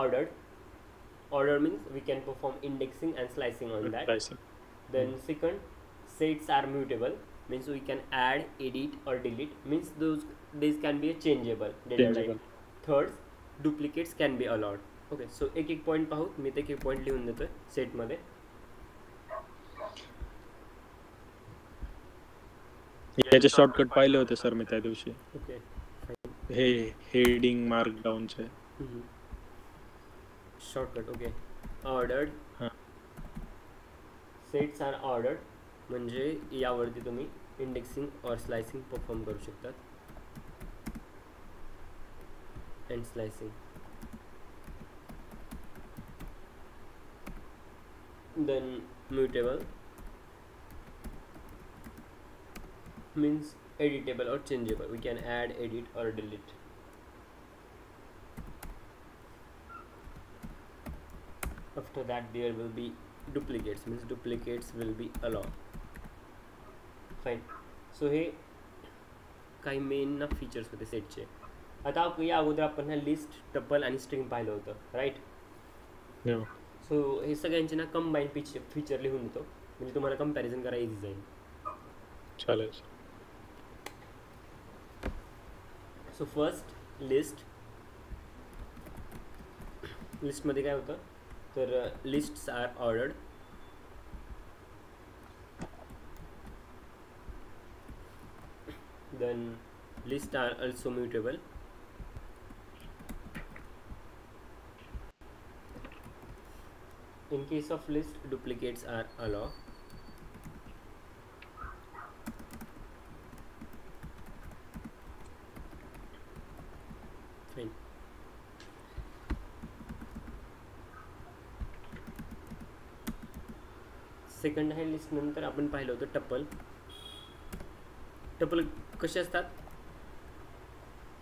ordered means we can perform indexing and slicing on that. Slicing. Then second, sets are mutable means we can add, edit or delete means these can be a changeable data type. Third, duplicates can be allowed. Okay so एक एक point पाहू. मी ते एक point लिहून देतोय सेटमध्ये. याचे shortcut पाहिले होते सर मी त्या दिवशी. ओके हे हेडिंग मार्कडाऊनचे shortcut. Okay ordered sets are ordered म्हणजे यावरती तुम्ही इंडेक्सिंग और स्लाइसिंग परफॉर्म करू शकतात. And slicing. Then mutable means editable or changeable. We can add, edit or delete. After that there will be duplicates means duplicates will be allowed. Fine. So हे काही main ना features होते सेटचे. आता या अगोदर आपण हा लिस्ट, टपल आणि स्ट्रिंग पाहिलं होतं राईट. सो हे सगळ्यांचे ना कंबाईन फीचर लिहून देतो म्हणजे तुम्हाला कंपॅरिझन करा इझी जाईल. चालेल. सो फर्स्ट लिस्टमध्ये काय होतं तर lists are ordered. Then list are also mutable. In case of list, duplicates are allowed. Fine. Second आहे लिस्ट. नंतर आपण पाहिलं होतं टपल. टपल कसे असतात.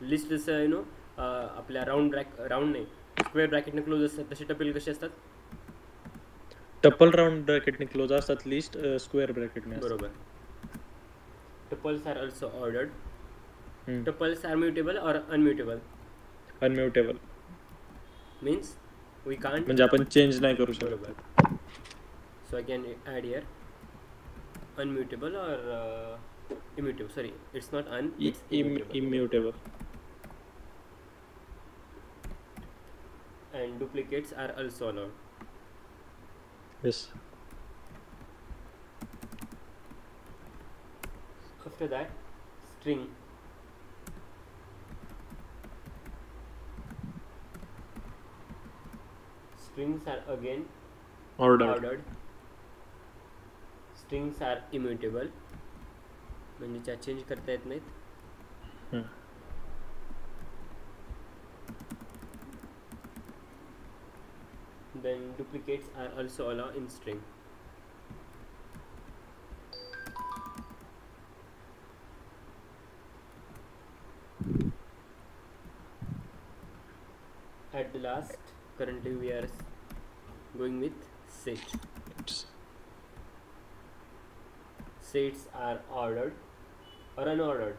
लिस्ट जसं यू नो आपल्या राऊंड नाही स्क्वेअर ब्रॅकेटने क्लोज असतात तसे टपल कसे असतात. टपल राउंड ब्रॅकेटने क्लोज असतात. लिस्ट स्क्वेअर ब्रॅकेटने. बरोबर. Tuples are also ordered. Tuples are mutable और unmutable. Unmutable means we can't म्हणजे आपण चेंज नाही करू शकत. बरोबर. So I can add here unmutable और immutable. Sorry, it's not it's immutable. And duplicates are also allowed. Yes. After that, string. Strings are again ordered. Strings are immutable. म्हणजे त्या change करता येत नाहीत. Then duplicates are also allowed in string. At the last, currently we are going with set. Sets are ordered or unordered.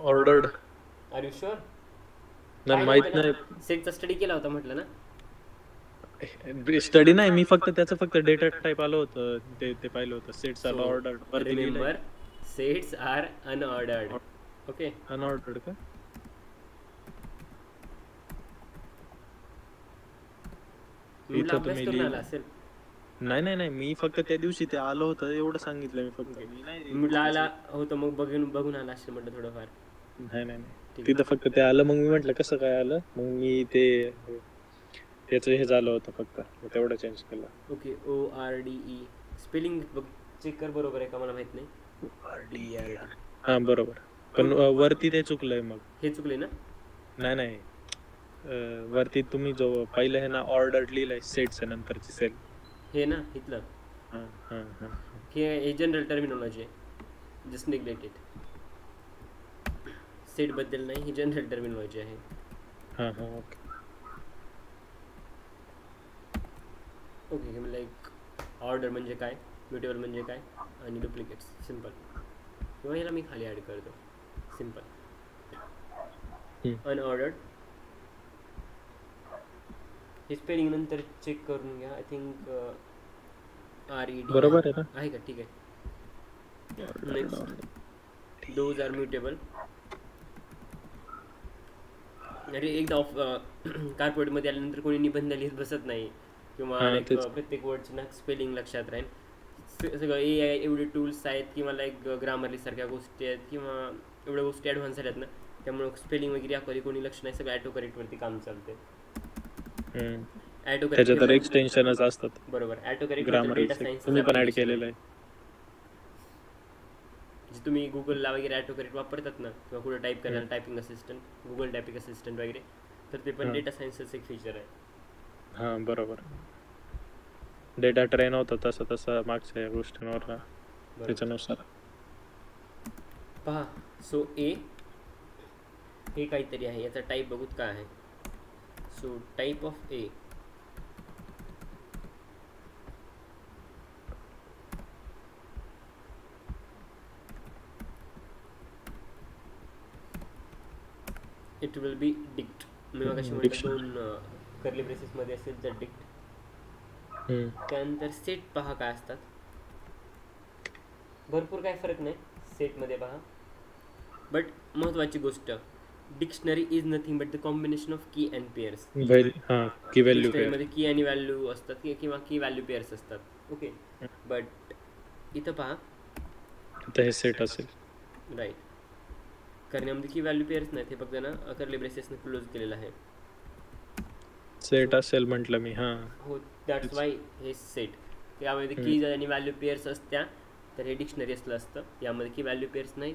Ordered. Are you sure? नाही माहित नाही. सेटचा study केला होता म्हटलं ना. स्टडी नाही मी फक्त त्याचं फक्त डेटा टाइप आलं होतं ते पाहिलं होतं. Sets are ordered. Remember sets are unordered. Okay unordered का. इथं तुम्ही लिहिलं असेल. नाही मी फक्त त्या दिवशी ते आलं होतं एवढं सांगितलं मी फक्त. मी नाही आला होतं मग बघून आला असेल म्हटलं थोडंफार. नाही तिथं फक्त ते आलं मग मी म्हटलं कसं काय आलं मग मी ते त्याचं हे झालं होतं फक्त तेवढं चेंज केलं. ओके ORDE स्पेलिंग चेक कर बरोबर आहे का मला माहित नाही. ORDE हा बरोबर पण वरती ते चुकलंय. मग हे चुकले ना. नाही वरती तुम्ही जो पाहिलं आहे ना ऑर्डर लिहिलंय सेटच्या नंतरची सेल हे ना इथलं. हे जनरल टर्मिनॉलॉजी आहे. Just neglect it. सेट बद्दल नाही ही जनरल टर्मिनॉलॉजी आहे. ओके ओके लाईक ऑर्डर म्हणजे काय, म्युटेबल म्हणजे काय आणि डुप्लिकेट्स सिम्पल. किंवा ह्याला मी खाली ॲड करतो सिम्पल. अनऑर्डर्ड हे स्पेलिंग नंतर चेक करून घ्या. आय थिंक RED बरोबर आहे ना. आहे का? ठीक आहे. Next those are mutable. अरे एकदा ऑफ कार्पोरेटमध्ये आल्यानंतर कोणी निबंध लिहित बसत नाही किंवा हा, लाईक तेच. प्रत्येक वर्डची ना स्पेलिंग लक्षात राहील. सगळं AI एवढे टूल्स आहेत किंवा लाईक ग्रामरली सारख्या गोष्टी आहेत किंवा एवढ्या गोष्टी ॲडव्हान्स झाल्यात ना, त्यामुळे स्पेलिंग वगैरे याकडे कोणी लक्ष नाही, सगळं ॲटो करेक्टवरती काम चालते. हम्म. ॲटो त्याच्या तर करेक्ट एक्सटेन्शनच असतात बरोबर. Auto correct grammar. Data science तुम्ही पण ऍड केलेलं आहे. जे तुम्ही गुगलला वगैरे ॲटो करेक्ट वापरतात ना किंवा कुठे टाईप करायला typing assistant, Google typing assistant वगैरे, तर ते पण हा. डेटा सायन्सचं एक फीचर आहे. हा बरोबर. डेटा ट्रेन होता तसा तसा मागच्या या गोष्टींवर ना, बरोबर. त्याच्यानुसार. पहा, सो ए हे काहीतरी आहे, याचा टाईप बघूत काय आहे. So type of a it will be dict. मी मगाशी म्हटलं Dictionary. 2 कर्ली ब्रेसेसमध्ये असेल तर डिक्ट. त्यानंतर सेट पहा काय असतात. भरपूर काय फरक नाही सेटमध्ये पहा, बट महत्त्वाची गोष्ट, dictionary is nothing but the combination of की अँड पेअर्स. हा, की व्हॅल्यू डिक्शनरीमध्ये की आणि व्हॅल्यू असतात किंवा की व्हॅल्यू पेअर्स असतात. ओके, बट इथं पहा हे सेट असेल. राईट, कारण यामध्ये की व्हॅल्यू पेअर्स नाहीत, हे फक्त ना कर्ली ब्रेसेसने क्लोज केलेलं आहे. सेट असेल म्हटलं मी. हा हो, दॅट्स वाय हे सेट. यामध्ये की आणि व्हॅल्यू पेअर्स असत्या तर हे डिक्शनरी असलं असतं. यामध्ये की व्हॅल्यू पेअर्स नाही,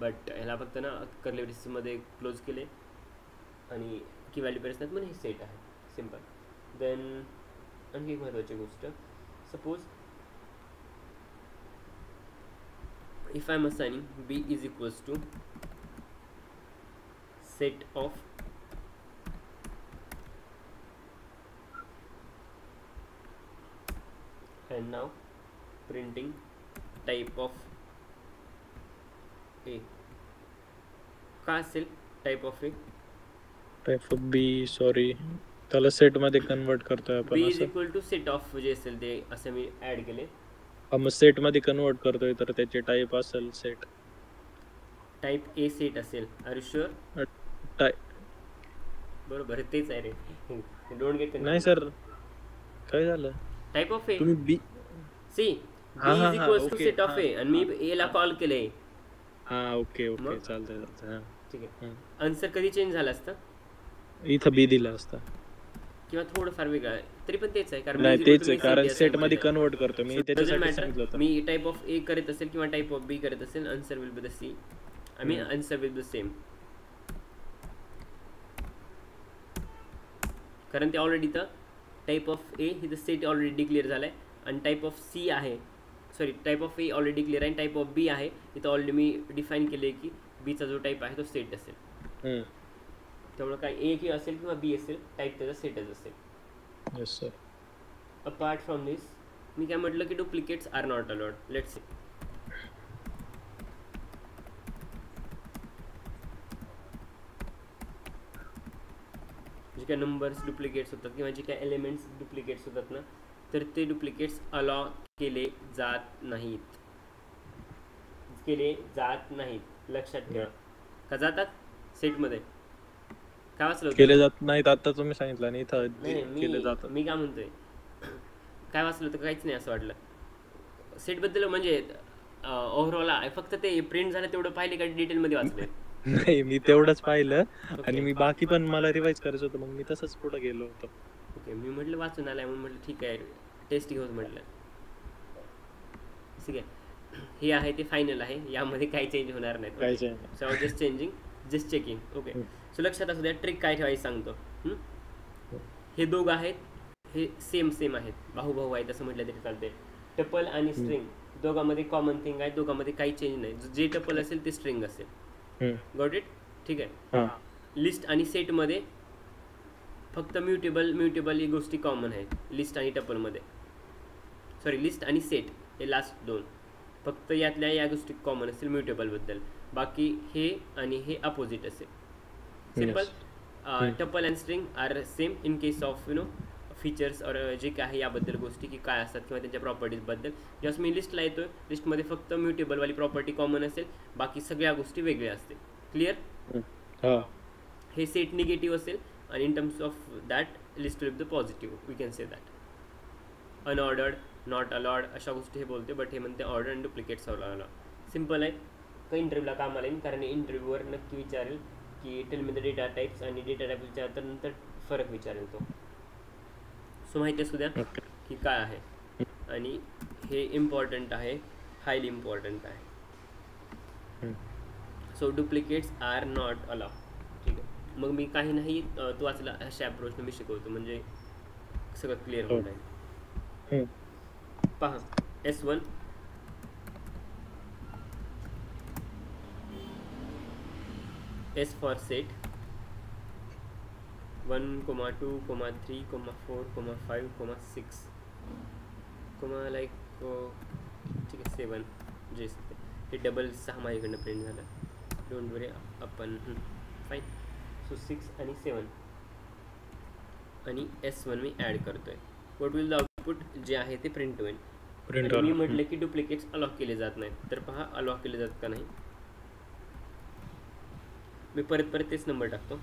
बट ह्याला फक्त ना कर्ली ब्रेसेसमध्ये क्लोज केले आणि की व्हॅल्यू पेअर्स नाहीत म्हणून हे सेट आहे. सिम्पल. देन आणखी एक महत्त्वाची गोष्ट, suppose if I am assigning B is equals to set of and now printing type of A. काय असेल type of A? Type of B. Sorry, त्याला सेट मध्ये कन्वर्ट करतोय B आपण इज असं. इक्वल टू सेट ऑफ जे असेल ते असं मी ॲड केले. मग सेट मध्ये कन्वर्ट करतोय तर त्याचे टाइप असेल सेट. टाईप ए सेट असेल. Are you sure? बरोबर तेच आहे रे. डोंट गेट नाही सर, काय झालं? टाईप ऑफ ए तुम्ही बी. सी हा, B हा, इज हा, equal to okay. Set of a आणि मी ए ला कॉल केले. हा, ओके ओके, मग? चालतंय चालतंय. हा, ठीक आहे. आन्सर कधी चेंज झाला असता इथं बी दिला असता. किंवा थोडंफार वेगळं आहे तरी पण तेच आहे, कारण नाही, B तेच is आहे, equal to कारण AC सेट मध्ये असं कन्वर्ट करतो मी, So, doesn't त्याच्यासाठी matter. सांगितलं होतं. मी टाईप ऑफ ए करत असेल किंवा टाईप ऑफ बी करत असेल, answer will be the C. I mean answer will be same, कारण ते ऑलरेडी तर टाईप ऑफ ए ही द सेट ऑलरेडी डिक्लेअर झालाय आणि टाईप ऑफ सी आहे, sorry type of A already declare आहे, टाईप ऑफ बी आहे इथं ऑलरेडी मी डिफाईन केले की बीचा जो टाईप आहे तो सेट असेल. त्यामुळे काय ए की असेल किंवा बी असेल, टाईप त्याचा सेटच असेल. Yes sir. Apart from this मी काय म्हटलं की duplicates are not allowed. Let's see. जे काय नंबर्स डुप्लिकेट्स होतात किंवा जे काय एलिमेंट्स डुप्लिकेट्स होतात ना, तर ते डुप्लिकेट्स अलाव केले जात नाहीत. लक्षात ठेवा. का जातात? सेटमध्ये काय वाचलं होतं? केले जात नाहीत आता तुम्ही सांगितलं आणि इथं नाही, केले जातात. मी काय म्हणतोय, काय वाचलं होतं काहीच नाही असं वाटलं सेटबद्दल. म्हणजे ओव्हरऑल फक्त ते प्रिंट झालं तेवढं पाहिले का डिटेलमध्ये वाचले? नाही, मी तेवढंच पाहिलं आणि मी बाकी पण मला रिवाइज करायचं होतं, मग मी तसंच पुढे गेलो होतो. ओके, मी म्हटलं वाचून आलाय म्हणून म्हटलं ठीक आहे टेस्ट घेऊन म्हटलं. ठीक आहे, हे आहे ते फायनल आहे, यामध्ये काही चेंज होणार नाही. काहीच नाही. So just changing, just checking. Okay, so लक्षात असू द्या ट्रिक काय ठेवायचं सांगतो. हे दोघं आहेत, हे सेम आहेत, भाऊ आहेत असं म्हटलं तरी चालते. टपल आणि स्ट्रिंग दोघांमध्ये कॉमन थिंग आहे, दोघांमध्ये काही चेंज नाही. जे टपल असेल ते स्ट्रिंग असेल. Got it? ठीक आहे. लिस्ट आणि सेटमध्ये फक्त म्युटेबल ही गोष्टी कॉमन आहेत लिस्ट आणि टपलमध्ये. सॉरी, लिस्ट आणि सेट हे लास्ट दोन, फक्त यातल्या या गोष्टी कॉमन असेल म्युटेबलबद्दल. बाकी हे आणि हे अपोजिट असेल. Simple. Tuple and string are same in case of features और जे काय आहे याबद्दल गोष्टी की काय असतात किंवा त्यांच्या प्रॉपर्टीजबद्दल. ज्यावेळेस मी लिस्टला येतो लिस्टमध्ये फक्त म्युटेबलवाली प्रॉपर्टी कॉमन असेल, बाकी सगळ्या गोष्टी वेगळ्या असतील. क्लिअर? हा हे सेट निगेटिव्ह असेल आणि in terms of that list will the positive, we can say that. Unordered, not allowed अशा गोष्टी हे बोलते, बट हे म्हणते order and duplicates allowed. Simple आहे. काही इंटरव्ह्यूला कामाला येईल, कारण इंटरव्ह्यूवर नक्की विचारेल की tell me the data types, आणि डेटा टाईप विचारल्यानंतर नंतर फरक विचारेल तो. सो माहिती असू द्या की काय आहे, आणि हे इम्पॉर्टंट आहे, हायली इम्पॉर्टंट आहे. So duplicates are not allowed. ठीक आहे, मग मी काही नाही तू वाचला अशा अप्रोचने मी शिकवतो, म्हणजे सगळं क्लिअर होऊन जाईल. पहा S1 S for set 1, 2, 3, 4, 5, 6, like ठीक आहे 7 जे हे डबल 6 माझ्याकडनं प्रिंट झालं. डोंट वरी आपण फाईन. सो 6 आणि 7 आणि S1 मी ॲड करतोय. व्हॉट विल द आउटपुट जे आहे ते प्रिंट होईल. मी म्हटलं की डुप्लिकेट्स अलॉक केले जात नाहीत, तर पहा अलॉक केले जात का नाही. मी परत तेच नंबर टाकतो.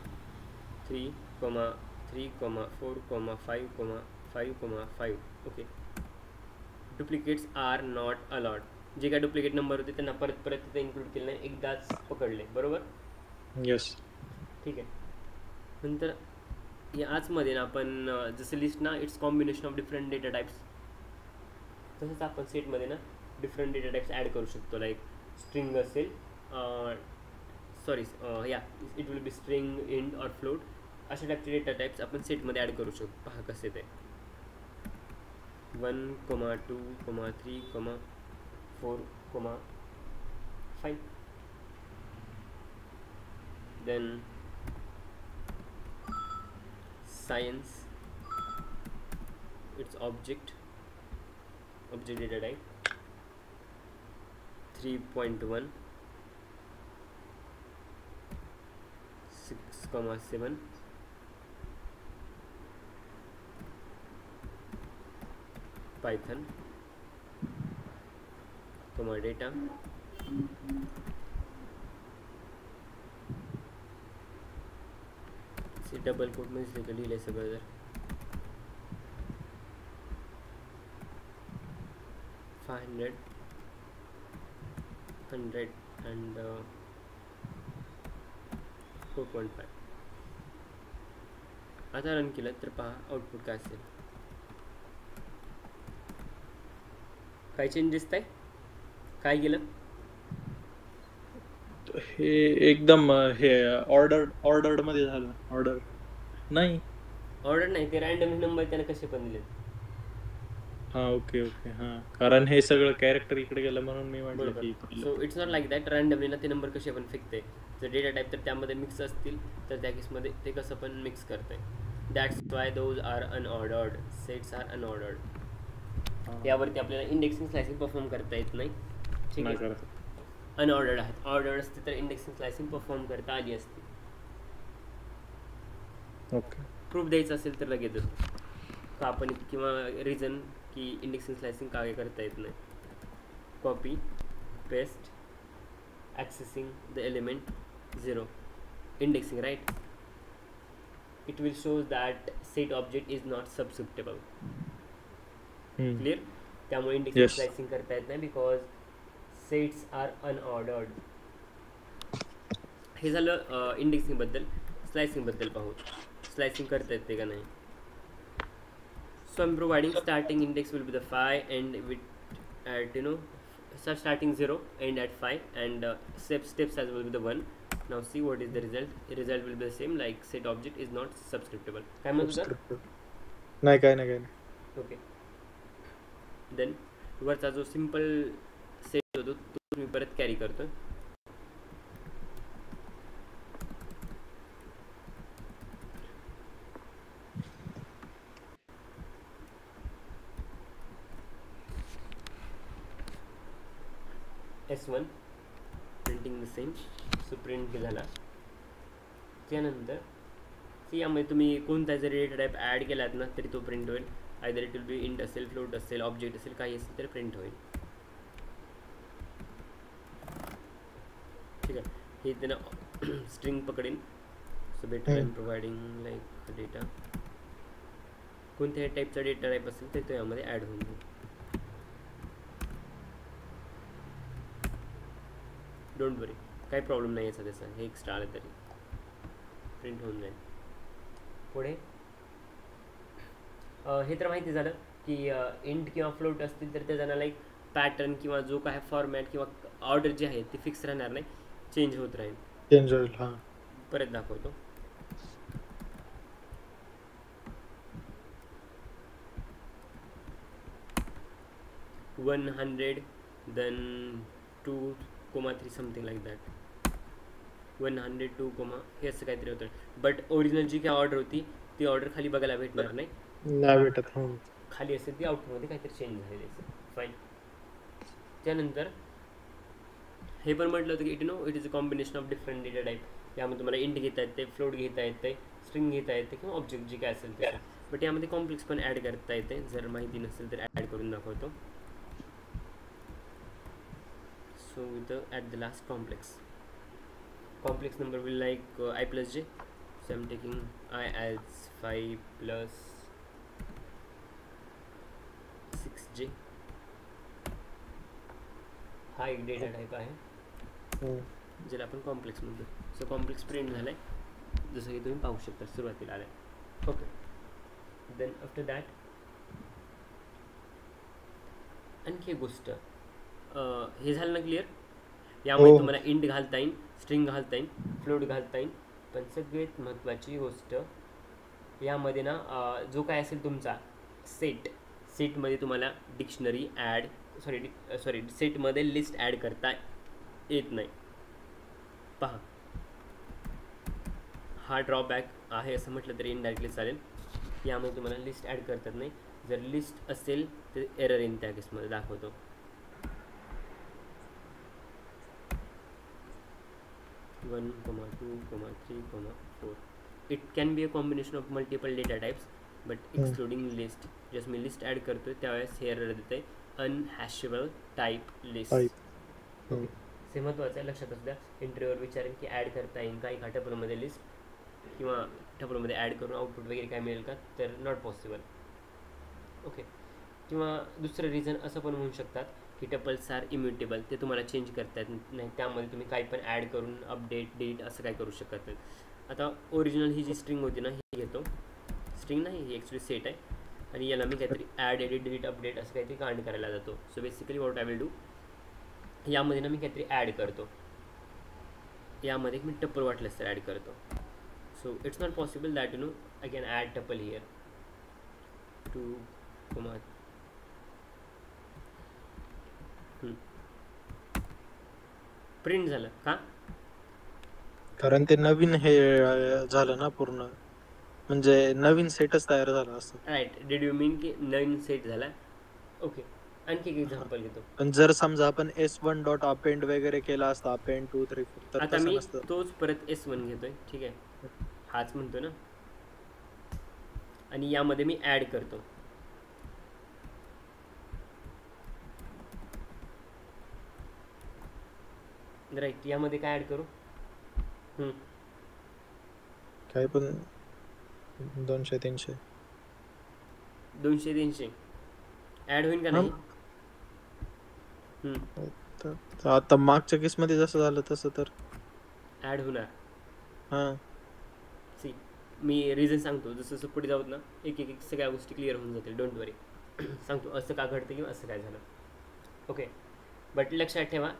3, 3, 4, 5, 5. Okay. Duplicates are not allowed. जे काय डुप्लिकेट नंबर होते त्यांना परत तिथे इन्क्लूड केलं नाही, एकदाच पकडले. बरोबर? यस. ठीक आहे. नंतर या आजमध्ये ना आपण जसं लिस्ट ना it's combination of different data types, तसंच आपण सेटमध्ये ना डिफरंट डेटा टाईप्स ॲड करू शकतो. लाईक स्ट्रिंग असेल, it will be string, int और फ्लोट, अशा टाईपचे डेटा टाईप्स आपण सेटमध्ये ॲड करू शकतो. पहा कसे ते 1, 2, 3, 4, 5. Then science, it's object data type 3.1, 6,7, Python, data, double quote मध्ये लिहिलं सगळं. जर 500, 100 and 4.5. आता रन केलं तर पहा आउटपुट काय असेल. काय चेंज दिसतंय? काय केलं? हे एकदम हे ऑर्डर्ड मध्ये झालं. ऑर्डर नाही, ते रँडम नंबर त्याने कसे पण दिलेत. हा ओके. हा, कारण हे सगळं कॅरेक्टर इकडे गेलं म्हणून मी म्हटलं की. So it's not like that randomly ना ते नंबर कसे पण फेकते. जर डेटा टाईप तर त्यामध्ये मिक्स असतील तर त्या केसमध्ये ते कसं पण मिक्स करते. That's why those are unordered, sets are unordered. यावरती आपल्याला इंडेक्सिंग स्लायसिंग परफॉर्म करता येत नाही. ठीक आहे, अनऑर्डर्ड आहेत. ऑर्डर्ड असते तर इंडेक्सिंग स्लायसिंग परफॉर्म करता आली असते. ओके. प्रूफ द्यायचं असेल तर लगेच का आपण किंवा रिझन की इंडेक्सिंग स्लायसिंग काय करता येत नाही. Copy paste, accessing the element 0, indexing right. It will shows that set object is not subscriptable. Clear? त्यामुळे इंडेक्सिंग स्लायसिंग करता येत नाही बिकॉज सेट्स आर अनऑर्डर्ड. हे झालं इंडेक्सिंगबद्दल. स्लायसिंगबद्दल पाहू. स्लायसिंग करता येते का नाही. So I'm providing starting index will be the 5 and with at starting 0 end at 5 and step size will be the 1. Now see what is the result. The result will be the same like set object is not subscriptable. काय म्हणतो? नाही काय नाही. Okay. Then वरचा जो simple set होतो तो मी परत कॅरी करतो. S1 printing the same. So print झाला. त्यानंतर यामध्ये तुम्ही कोणता जरी डेटा टाईप ॲड केलात ना तरी तो प्रिंट होईल. Either it will B int असेल, फ्लोट असेल, ऑब्जेक्ट असेल, काही असेल तर प्रिंट होईल. ठीक आहे. हे त्यांना स्ट्रिंग पकडेन. So better in providing like data. कोणत्याही टाईपचा डेटा टाईप असेल तर तो यामध्ये ॲड होऊन जाईल. डोंट वरी, काही प्रॉब्लेम नाही आहे सध्याचा. हे एक्स्ट्रा आलं तरी प्रिंट होऊन जाईल. पुढे हे तर माहिती झालं की इंट किंवा फ्लोट असतील तर त्याचा लाईक पॅटर्न किंवा जो काय फॉर्मॅट किंवा ऑर्डर जी आहे ती फिक्स राहणार नाही, चेंज होत राहील. चेंज होईल. हां, परत दाखवतो. One 100 then 2,3 something like that. 102, हे असं काहीतरी होतं. बट ओरिजिनल जी काय ऑर्डर होती ती ऑर्डर खाली बघायला भेटणार नाही. नाही भेटत. खाली असेल ती आउटपुटमध्ये काहीतरी चेंज झालेली असेल. फाईन. त्यानंतर हे पण म्हटलं होतं की it is a combination of different data type. यामध्ये तुम्हाला इंट घेता येते, फ्लोट घेता येते, स्ट्रिंग घेता येते किंवा ऑब्जेक्ट जे काय असेल ते. बट यामध्ये कॉम्प्लेक्स पण ॲड करता येते. जर माहिती नसेल तर ॲड करून दाखवतो. So with at the last complex number will like I plus j. So I'm taking I as 5 plus 6j. हा एक डेटा टाईप आहे ज्याला आपण कॉम्प्लेक्स म्हणतो. सो कॉम्प्लेक्स प्रिंट झालाय जसं की तुम्ही पाहू शकता सुरुवातीला आलाय. ओके. देन आफ्टर दॅट आणखी एक गोष्ट, हे झालं ना क्लिअर. यामध्ये तुम्हाला इंट घालता येईल, स्ट्रिंग घालता येईल, फ्लोट घालता येईल. पण सगळ्यात महत्त्वाची गोष्ट यामध्ये ना जो काय असेल तुमचा सेटमध्ये तुम्हाला डिक्शनरी ॲड सॉरी सेटमध्ये लिस्ट ॲड करता येत नाही. पहा, हा ड्रॉबॅक आहे असं म्हटलं तरी इनडायरेक्टली चालेल. यामध्ये तुम्हाला लिस्ट ॲड करतात नाही. जर लिस्ट असेल तर एरर येईल त्या केसमध्ये दाखवतो. (1, 2, 3, 4). It can be a combination of multiple data types but excluding list. Just मी लिस्ट ॲड करतो त्यावेळेस हे एरर देते अनहॅशेबल टाईप लिस्ट. ओके. हे महत्त्वाचं आहे, लक्षात असू द्या. इंटरव्ह्यूवर विचारेन की ॲड करता येईल का एका टपलमध्ये लिस्ट किंवा टपलमध्ये ॲड करून आउटपुट वगैरे काय मिळेल का, तर नॉट पॉसिबल. ओके. किंवा दुसरं रिझन असं पण म्हणू शकतात की टपल्स आर इम्युटेबल. ते तुम्हाला चेंज करता येत नाही. त्यामध्ये तुम्ही काही पण ॲड करून अपडेट डिलीट असं काय करू शकत नाही. आता ओरिजिनल ही जी स्ट्रिंग होती ना ही घेतो. स्ट्रिंग नाही, ही ॲक्च्युली सेट आहे आणि याला मी काहीतरी ॲड एडिट डिलीट अपडेट असं काहीतरी कांड करायला जातो. So basically what I will do, यामध्ये ना मी काहीतरी ॲड करतो. यामध्ये मी टपल वाटलंच तर ॲड करतो. So it's not possible that you know I can add tuple here. 2, print झालं का? कारण ते नवीन हे झालं ना पूर्ण, म्हणजे नवीन सेटच तयार झाला असं. राईट. डिड यू मीन की नवीन सेट झाला? ओके. आणखी एक एक्झाम्पल घेतो. पण जर समजा आपण S1 डॉट अपेंड वगैरे केला असता, अपेंड 2, 3, 4, तर आता तसं मी नसतं. तोच परत S1 घेतोय. ठीक आहे, हाच म्हणतो ना. आणि यामध्ये मी ॲड करतो. राईट. यामध्ये काय ॲड करू? काय पण 200, 300 ॲड होईल का नाही? आता मागच्या केस मध्ये जसं झालं तसं तर ॲड होणार. हां, सी मी रिझन सांगतो. जसं जसं पुढे जाऊत ना एक एक सगळ्या गोष्टी क्लिअर होऊन जातील. डोंट वरी. सांगतो असं का घडतं किंवा असं काय झालं. ओके. बट लक्षात ठेवा,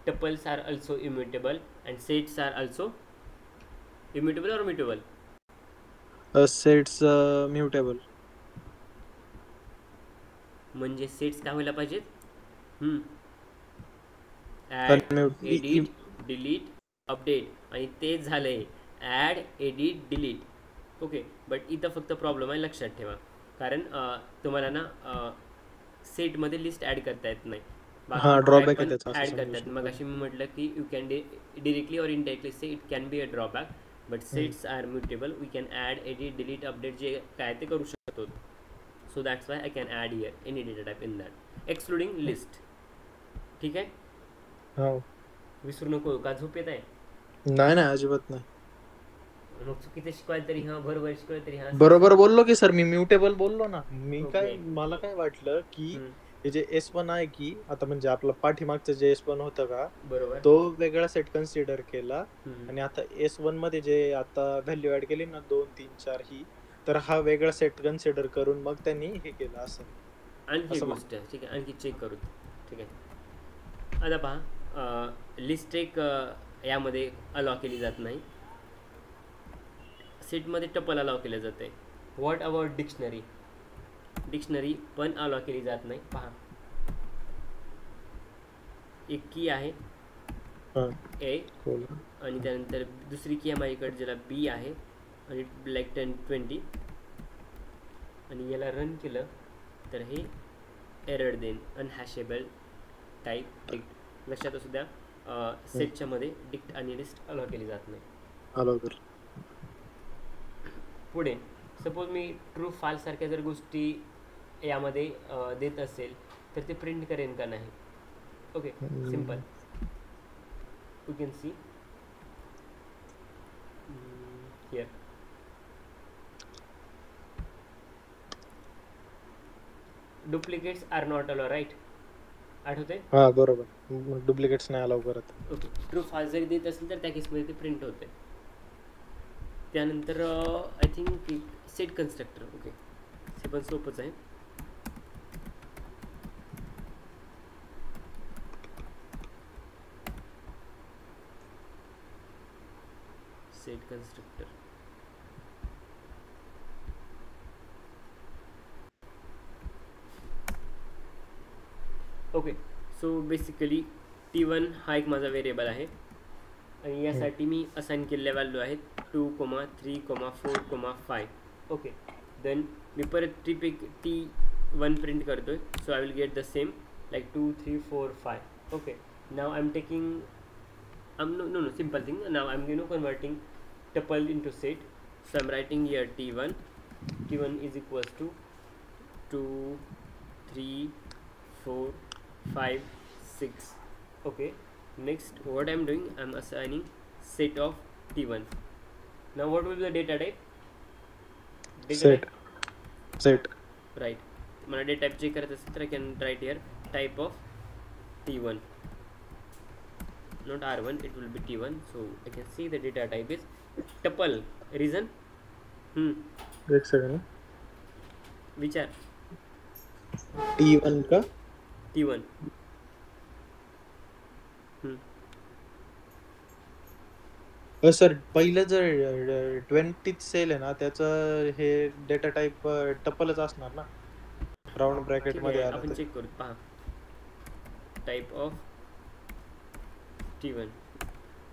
tuples are also immutable and sets are also immutable और म्युटेबल. Sets mutable. म्हणजे सेट्स काय व्हायला पाहिजेत? ॲड एडिट डिलीट अपडेट आणि तेच झालंय add edit delete. Okay. But इथं फक्त प्रॉब्लेम आहे, लक्षात ठेवा. कारण तुम्हाला ना सेटमध्ये लिस्ट ॲड करता येत नाही. ड्रॉबॅक ॲड करतात. मग अशी मी म्हटलं की यू कॅन डिरेक्टली और इनडायरेक्टली से it can be a drawback. But sets are mutable. We can add, edit, delete, update जे काय ते करू शकतो. So that's why I can add here any data type in that excluding list. ठीक आहे, हो. विसरू नको. का झोप येत आहे? नाही नाही अजिबात नाही. मग चुकीचं शिकवायला तरी हां, बरोबर शिकवायला तरी हां. बरोबर बोललो की सर, मी म्युटेबल बोललो ना. मी काय Okay. मला काय वाटलं की हम्म, हे जे S1 आहे की आता म्हणजे आपलं पाठीमागचं जे S1 होतं का बरोबर. तो वेगळा सेट कन्सिडर केला हम्म. आणि आता S1 मध्ये जे आता व्हॅल्यू ऍड केली ना 2 3 4 ही, तर हा वेगळा सेट कन्सिडर करून मग त्यांनी हे केलं असं. आणखी एक असं गोष्ट आहे, ठीक आहे, आणखी चेक करू. ठीक आहे, आता पहा, लिस्ट एक यामध्ये अलाव केली जात नाही. सेटमध्ये टपल अलाव केलं जाते. What about dictionary? डिक्शनरी पण अलाव केली जात नाही. पहा, एक की आहे हा, ए cool. आणि त्यानंतर दुसरी की आहे माझ्याकडे ज्याला बी आहे आणि लाईक 10-20 आणि याला रन केलं तर हे एरर देईन, अनहॅशेबल टाईप डिक्ट. लक्षात असू द्या, सेटच्या मध्ये डिक्ट आणि लिस्ट अलाव केली जात नाही. आलो तर पुढे सपोज मी ट्रू फाल्स सारख्या जर गोष्टी यामध्ये देत असेल तर ते प्रिंट करेन का नाही? Okay, simple. You can see here. Duplicates are not allowed, right? आठवते? हा बरोबर, डुप्लिकेट्स नाही अलाव करत. ओके, ट्रू फाल्स जरी देत असेल तर त्या केसमध्ये ते प्रिंट होते. त्यानंतर I think set constructor. Okay, हे पण सोपंच आहे. Set constructor. Okay, so basically T1 हा एक माझा व्हेरिएबल आहे आणि यासाठी मी असाइन केलेल्या व्हॅल्यू आहेत 2, 3, 4, 5. ओके, देन मी परत T1 प्रिंट करतोय. So I will get the same like 2, 3, 4, 5. Okay, now I am taking no simple thing. Now I'm converting tuple into set. So I'm writing here T1 is equals to 2, 3, 4, 5, 6. Okay, next what I'm doing, I'm assigning set of T1. Now what will be the data type? Set. Right, मला data type check करायचं असेल तर I can write here type of T1, not R1, it will be T1. So I can see the data type is tuple. Reason? एक second. विचार. T1 का? T1. Sir पहिलं जर 20th sale आहे ना त्याचं हे डेटा टाईप टपलच असणार ना, राऊंड ब्रॅकेट मध्ये आलं आपण तर. चेक करू. पहा, टाइप ऑफ T1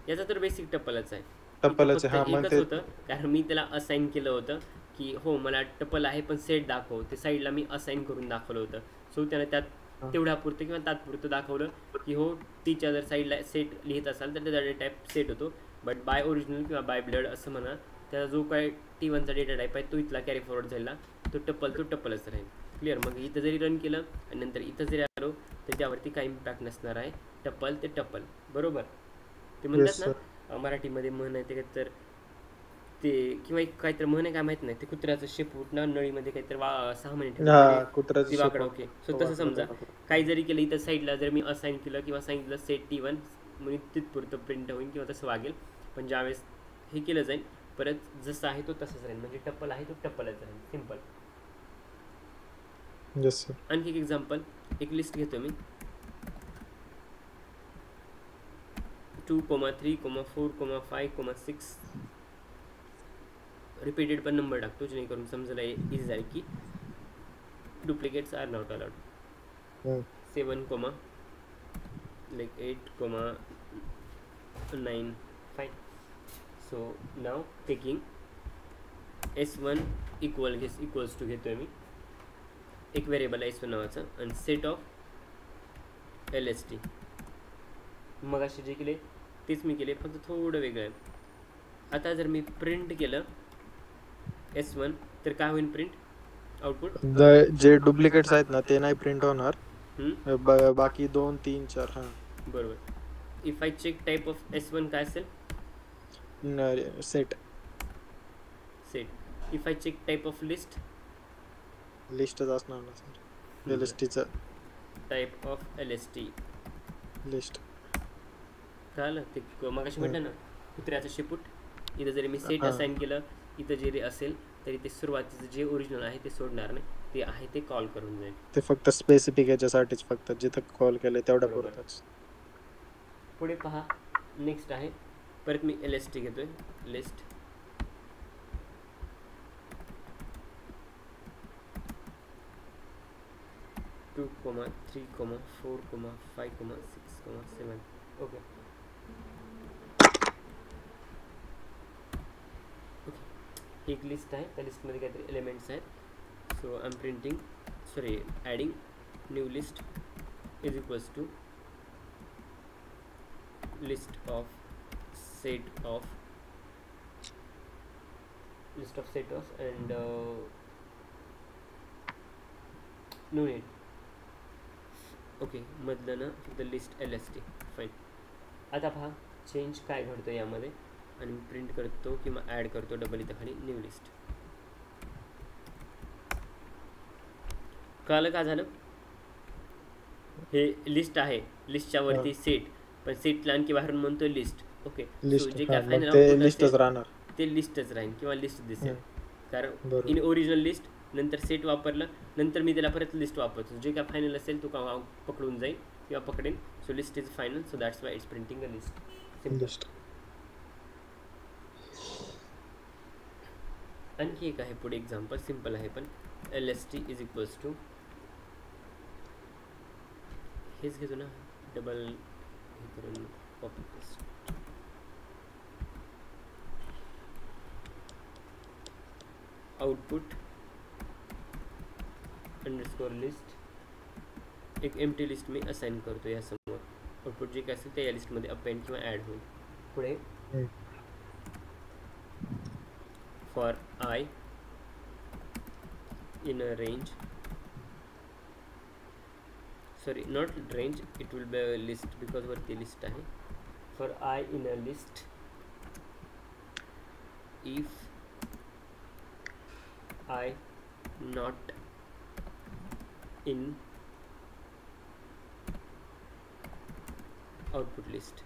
याचा तर बेसिक टपलच आहे. टपलच आहे. हा, मग एकच होतं कारण मी त्याला असाइन केलं होतं की हो मला टपल आहे पण सेट दाखव. ते साईडला मी असाइन करून दाखवलं होतं. सो त्याने त्यात तेवढ्यापुरतं किंवा तात्पुरतं दाखवलं की हो टीच्या जर साईडला सेट लिहित असाल तर त्याचा डेटा टाईप सेट होतो. बट बाय ओरिजिनल किंवा बाय ब्लड असं म्हणा, त्याचा जो काय T1चा डेटा टाईप आहे तो इथला कॅरी फॉरवर्ड झाला, तो टपलच राहील. क्लिअर? मग इथं जरी रन केलं आणि नंतर इथं जरी आलो तर त्यावरती काही इम्पॅक्ट नसणार आहे. टपल ते टपल, बरोबर? ते म्हणतात ना मराठीमध्ये म्हण आहे ते तर ते किंवा एक काहीतरी म्हण आहे काय माहीत नाही, ते कुत्र्याचं शेपूट ना नळीमध्ये काहीतरी 6 महिने वाकडं. ओके, सो तसं समजा काही जरी केलं इथं साईडला जर मी असाइन केलं किंवा सांगितलं सेट T1 म्हणजे तिथपुरतं प्रिंट होईल किंवा तसं वागेल. पण ज्यावेळेस हे केलं जाईल परत जसं आहे तो तसंच राहील, म्हणजे टप्पल आहे तो टप्पलच राहील. सिम्पल. आणखी एक एक्झाम्पल, एक लिस्ट घेतो मी 2, 3, 4, 5, 6. रिपीटेड पण नंबर टाकतो जेणेकरून समजायला इझी जाईल की duplicates are not allowed. 7, like 8, 9. Fine. So now taking S1 equals to घेतोय मी एक व्हेरिएबल आहे S1 नावाचा आणि सेट ऑफ LST. मग असे जे केले तेच मी केले, फक्त थोडं वेगळं आहे. आता जर मी प्रिंट केलं S1 तर काय होईल प्रिंट आउटपुट? जे डुप्लिकेट्स आहेत ना ते नाही प्रिंट होणार. बाकी 2 3 4 हा बरोबर. If I check type of S1 काय असेल? Set. If I check type of list? लिस्टच असणार ना sir. LST type of LST list. कळालं ते मगाशी म्हटलं ना कुत्र्याचं शेपूट. इथं जरी मी सेट असाइन केलं इथं जे असेल तरी ते सुरुवातीचं जे ओरिजिनल आहे ते सोडणार नाही, ते आहे ते कॉल करून जाईल. ते फक्त स्पेसिफिक याच्यासाठीच, फक्त जिथं कॉल केलंय तेवढ्या पुरतच. पुढे पहा नेक्स्ट आहे परत मी LST घेतोय. लिस्ट 2, 3, 4, 5, 6, 7. ओके. एक लिस्ट आहे, त्या लिस्टमध्ये काहीतरी एलिमेंट्स आहेत. So I am printing adding new list is equals to list of set of and no need. Okay मधलं ना फक्त लिस्ट LST. फाईन. आता पहा चेंज काय घडतो यामध्ये आणि मी प्रिंट करतो किंवा ॲड करतो डबल इथं खाली न्यू लिस्ट. कळलं का झालं? हे लिस्ट आहे, लिस्टच्या वरती सेट, पण सेटला आणखी बाहेरून म्हणतो लिस्ट. ओके सो जे काय फायनल ते लिस्टच राहणार, ते लिस्टच राहील किंवा लिस्ट दिसेल. कारण इन ओरिजिनल लिस्ट नंतर सेट वापरलं नंतर मी त्याला परत लिस्ट वापरतो. जे काय फायनल असेल तो का पकडून जाईल किंवा पकडेल. So list is final, so that's why it's printing a list. आणखी एक आहे पुढे एक्झाम्पल, सिम्पल आहे पण. LST इज इक्वल्स टू हेच घेतो ना डबल हे करून copy paste. Output underscore list एक एम्प्टी लिस्ट मी असाइन करतो या समोर. आउटपुट जे काय असेल ते या लिस्टमध्ये अपेंड किंवा ॲड होईल. पुढे for I in a range, sorry not range, it will be a list because वरती लिस्ट आहे. for I in a list if I not in output list.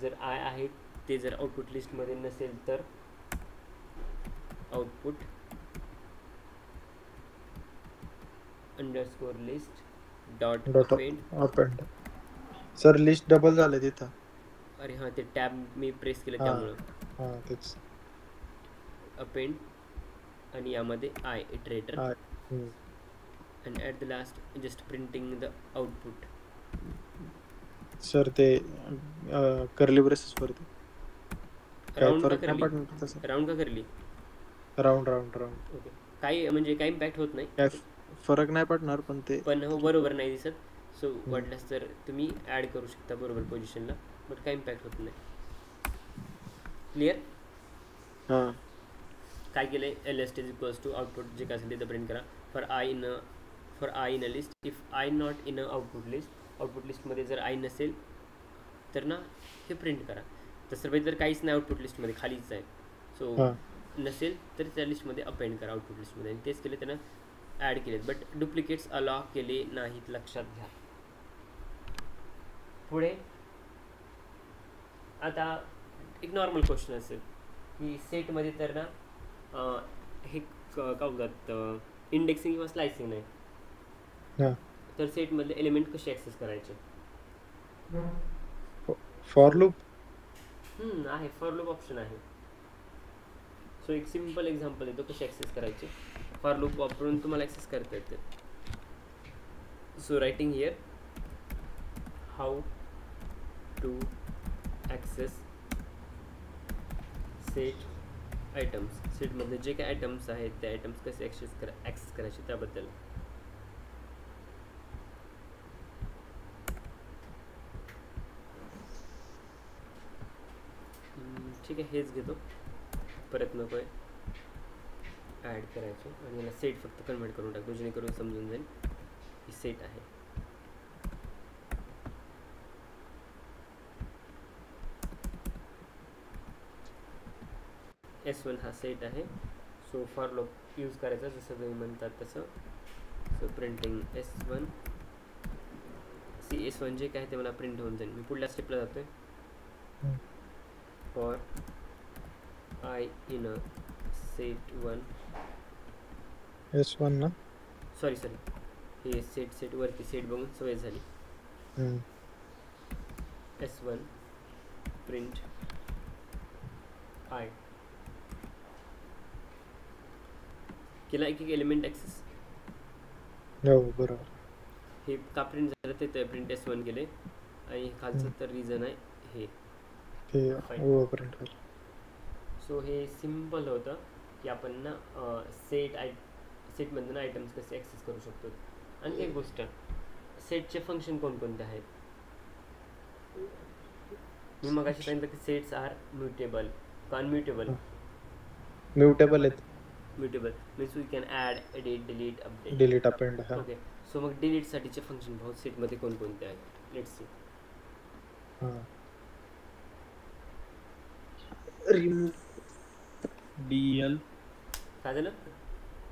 जर I आहे ते जर आउटपुट लिस्टमध्ये नसेल तर output underscore list dot append. Sir list double झालं तिथं. अरे हां ते टॅब मी प्रेस केलं त्यामुळं. हां तेच. अपेंड आणि यामध्ये I iterator and at the last just printing the output. Sir ते कर्ली ब्रेसेस वरती राउंड का करली? राउंड. ओके. काही म्हणजे काही इम्पॅक्ट होत नाही, काय फरक नाही पडणार, पण हो बरोबर नाही दिसत. सो वाटल्यास तर तुम्ही ॲड करू शकता बरोबर पोझिशनला, बट काही इम्पॅक्ट होत नाही. क्लिअर? हां. काय केलंय LST is equals to output जे काय असेल तिथं प्रिंट करा. For I in a list if I not in a output लिस्टमध्ये जर I नसेल तर ना हे प्रिंट करा. तसं पाहिजे तर काहीच नाही आउटपुट लिस्टमध्ये, खालीच आहे. सो नसेल तर त्या लिस्टमध्ये अपेंड करा आउटपुट लिस्टमध्ये, आणि तेच केले त्यानं ॲड केलेत, बट डुप्लिकेट्स अलाव केले नाहीत, लक्षात घ्या. पुढे आता एक नॉर्मल क्वेश्चन असेल की सेटमध्ये तर ना हे काय बोलतात इंडेक्सिंग किंवा स्लायसिंग नाही, तर सेटमधले एलिमेंट कसे ॲक्सेस करायचे? फॉर लूप आहे, फॉर लूप ऑप्शन आहे. सो एक सिम्पल एक्झाम्पल देतो कसे ॲक्सेस करायचे. फॉर लूप वापरून तुम्हाला ॲक्सेस करता येते. So writing here how to access set items. सेटमधले जे काही आयटम्स आहेत ते आयटम्स कसे ॲक्सेस करायचे त्याबद्दल. ठीक आहे, हेच घेतो, परत नको आहे ॲड करायचो आणि याला सेट फक्त कन्वर्ट करून टाकतो जेणेकरून समजून जाईल की सेट आहे. S1 हा सेट आहे. सो फॉर लूप यूज करायचा जसं तुम्ही म्हणतात तसं. सो प्रिंटिंग S1 S1 जे काय ते मला प्रिंट होऊन जाईल. मी पुढल्या स्टेपला जातोय. For I in a set 1 S1 ना सॉरी हे सेट वरती सेट बघून सवय झाली. S1 प्रिंट I केला एक एलिमेंट ॲक्सेस. हो बरोबर. हे का प्रिंट झालं ते प्रिंट S1 केले आणि खालचं तर रिझन आहे हे प्रिंट होईल. सो हे सिम्पल होतं की आपण ना सेटमधून आयटम्स कसे ॲक्सेस करू शकतो. आणि एक गोष्ट, सेटचे फंक्शन कोणकोणते आहेत. मी मग अशी सांगितलं की सेट्स आर म्युटेबल का अनम्युटेबल. म्युटेबल आहेत. Mutable means we can add, edit, delete, update. Delete, append. Okay, so मग डिलीटसाठीचे फंक्शन भाऊ सेटमध्ये कोणकोणते आहेत. Let's see. रिमूव्ह DL काय झालं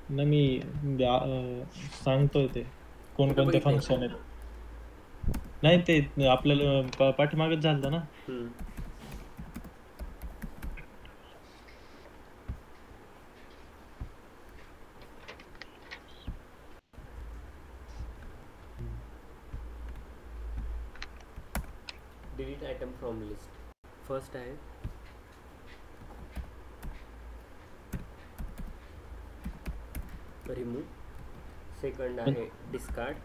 ना, मी सांगतोय ते कोणकोणते फंक्शन आहेत. नाही ते आपल्याला पाठीमागच झालं ना. Delete item from list. First आहे रिमूव्ह. सेकंड आहे डिस्कार्ड.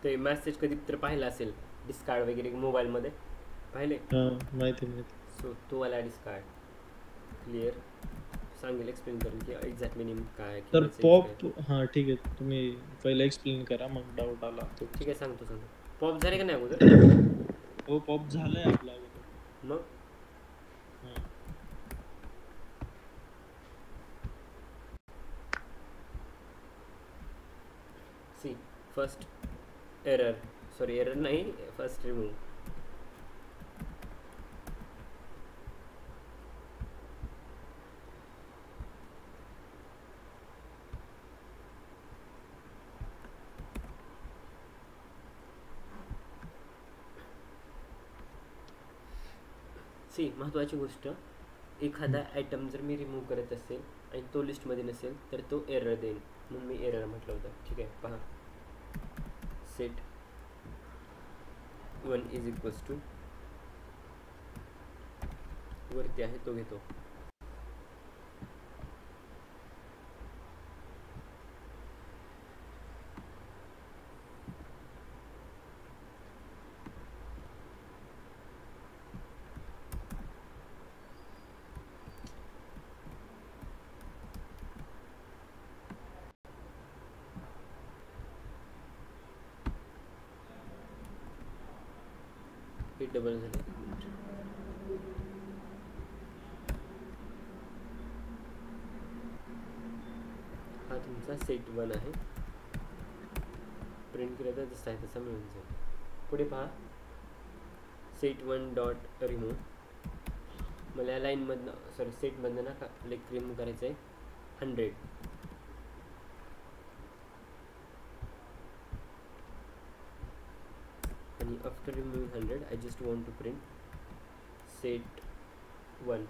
ते मेसेज कधी तर पाहिला असेल डिस्कार्ड वगैरे मोबाईलमध्ये पाहिले. माहिती. सो तो वाला डिस्कार्ड. क्लिअर सांगेल एक्सप्लेन करून की एक्झॅक्टली नेमकं काय. तर पॉप ठीक आहे, तुम्ही पहिले एक्सप्लेन करा मग डाऊट आला. ठीक आहे, सांगतो. पॉप झाले का नाही अगोदर. हो पॉप झालंय आपला अगोदर. मग सी फर्स्ट एरर नाही, फर्स्ट रिमूव्ह. सी महत्त्वाची गोष्ट, एखादा आयटम जर मी रिमूव्ह करत असेल आणि तो लिस्टमध्ये नसेल तर तो एरर देईल, म्हणून मी एरर म्हटलं होतं. ठीक आहे, पहा. सेट 1 इज इक्वल्स टू वरती आहे तो घेतो. हे डबल झाले. हा तुमचा सेट 1 आहे. प्रिंट केलं तर जसं आहे तसं मिळून जाईल. पुढे पहा, सेट 1 डॉट रिमूव्ह. मला या लाईनमधनं सेटमधनं ना लाईक रिमूव्ह करायचं आहे 100. आणि after removing 100 I just want to print set 1.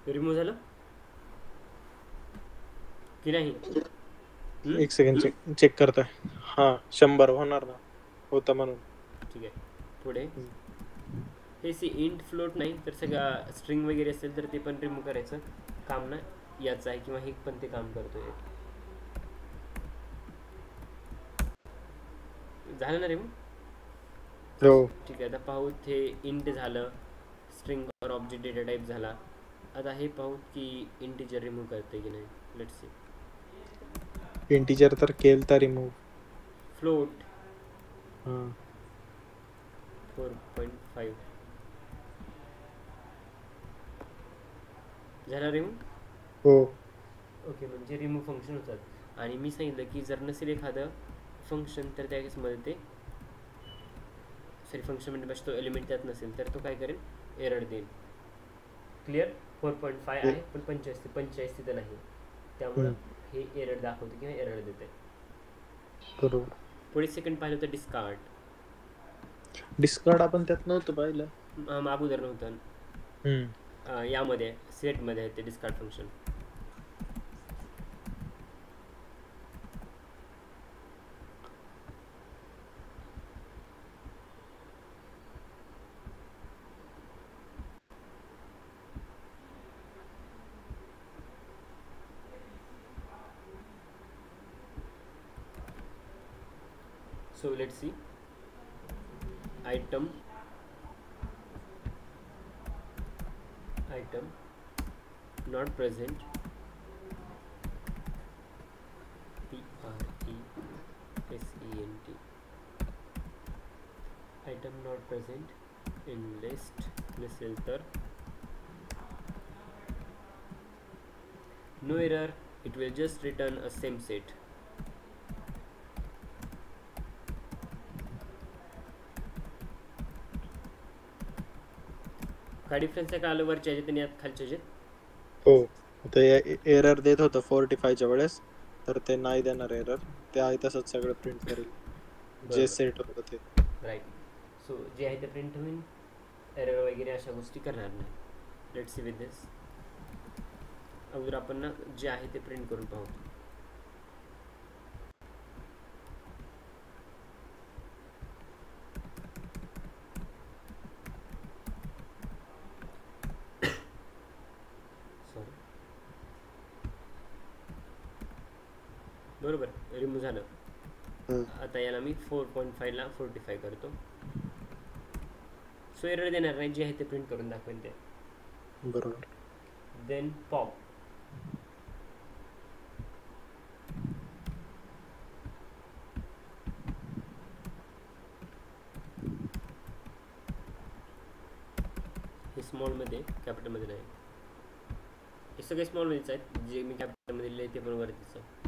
Remove झालं की नाही. एक सेकंड चेक करतोय. 100 होणार ना, होता म्हणून. ठीक आहे, पुढे हे इंट फ्लोट नाही तर सगळा स्ट्रिंग वगैरे असेल तर ते पण रिमूव्ह करायचं काम ना याचं आहे, किंवा हे पण ते काम करतोय. झालं ना रिमूव्ह. हो ठीक आहे, आता पाहू. हे इंट झालं, स्ट्रिंग और ऑब्जेक्ट डेटा टाईप झाला. आता हे पाहू की इंटिजर रिमूव्ह करते की नाही. Let's see. इंटिजर तर केलं तर रिमूव्ह. फ्लोट हा 4.5 झाला रिमूव्ह. हो ओके, म्हणजे रिमूव्ह फंक्शन होतात. आणि मी सांगितलं की जर नसेल एखादं फंक्शन तर त्या केसमध्ये ते फंक्शन म्हणजे तो एलिमेंट त्यात नसेल तर तो काय करेल, एरर देईल. क्लिअर. 4.5 आहे पण 85 तिथं नाही, त्यामुळं हे एरर दाखवते किंवा एरर देते. बरोबर. पुढे सेकंड पाहिलं तर डिस्कार्ड. डिस्कार्ड आपण त्यात नव्हतं पाहिलं. अगोदर नव्हतं. यामध्ये सेटमध्ये आहे ते discard function. So let's see. Item not present, present, item not present in list नसेल तर no error, it will just return a same set. काय डिफरन्स आहे का आलं वरच्या ह्याच्यात आणि यात खालच्या ह्याच्यात? हो, ते एरर देत होतं 45 च्या वेळेस, तर ते नाही देणार एरर, ते आहे तसंच सगळं प्रिंट करेल जे सेट होतं ते. राईट. सो जे आहे ते प्रिंट होईल, एरर वगैरे अशा गोष्टी करणार नाही. लेट्स सी विथ दिस. अगोदर आपण ना जे आहे ते प्रिंट करून पाहू. बरोबर, रिमूव्ह झालं. आता याला मी 4.5 ला 45 करतो. सो एरर देणार नाही, जे आहे ते प्रिंट करून दाखवेल ते. बरोबर. Then pop. हे स्मॉलमध्ये, कॅपिटलमध्ये नाही. हे सगळे स्मॉलमध्येच आहेत, जे मी कॅपिटलमध्ये लिहिले ते पण वरतीच आहे.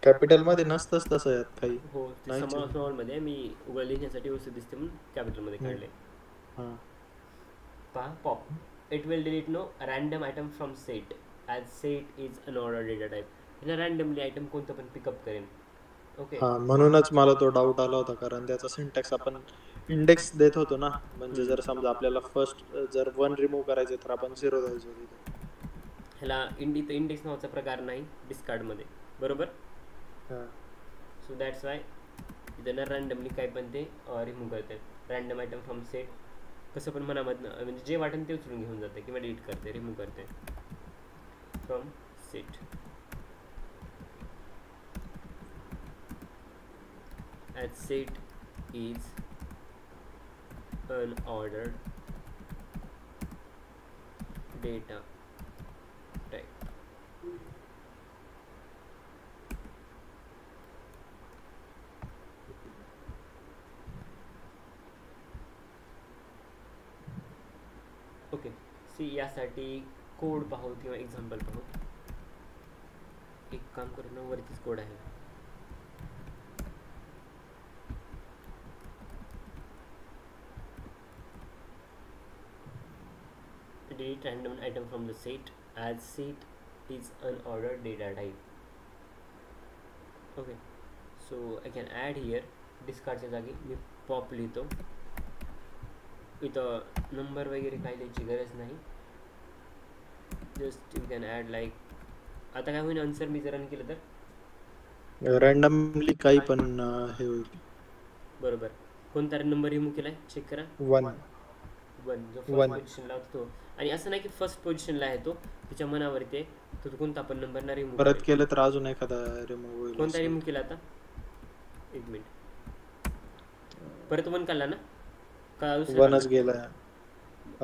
कॅपिटल मध्ये नसतंच तसं यात काही. हो, स्मॉल मध्ये मी उघड लिहिण्यासाठी व्यवस्थित दिसते म्हणून कॅपिटल मध्ये काढले. पहा pop. It will delete no random item from set as set is unordered data type. ह्याला रॅन्डमली आयटम कोणतं पण पिकअप करेन. ओके, म्हणूनच मला तो डाऊट आला होता, कारण त्याचा सिंटॅक्स आपण इंडेक्स देत होतो ना, म्हणजे जर समजा आपल्याला फर्स्ट जर 1 रिमूव्ह करायचे तर आपण 0 द्यायचो तिथे. ह्याला इंडेक्स नावाचा प्रकार नाही डिस्कार्ड मध्ये, बरोबर. सो दॅट्स वाय त्यांना रॅन्डमली काय पण ते रिमूव्ह करते. रॅन्डम आयटम फ्रॉम सेट कसं पण मनामधनं म्हणजे जे वाटेल ते उचलून घेऊन जाते किंवा डिलीट करते, रिमूव्ह करते from set. As set is unordered data type. Okay, see यासाठी कोड पाहू किंवा एक्झाम्पल पाहू. एक काम करू ना, वरतीच कोड आहे. delete random item from the set as set is unordered data type. Okay, so I can add here discardच्या जागी मी पॉप लिहितो. इथं नंबर वगैरे काय लिहायची गरज नाही, just you can add like. आता काय होईल, आन्सर मी जर रन केलं तर रॅन्डमली काही पण हे होईल. बरोबर. कोणता नंबर रिमूव्ह केलाय चेक करा. 1 जो फर्स्ट पोझिशनला होता तो. आणि असं नाही की फर्स्ट पोझिशनला आहे तो, त्याच्या मनावरती आहे तो कोणता पण नंबर ना रिमूव्ह परत केलं तर अजून एखादा रिमूव्ह होईल. कोणता रिमूव्ह केला आता, एक मिनिट. परत 1 काढला ना का 1च गेला,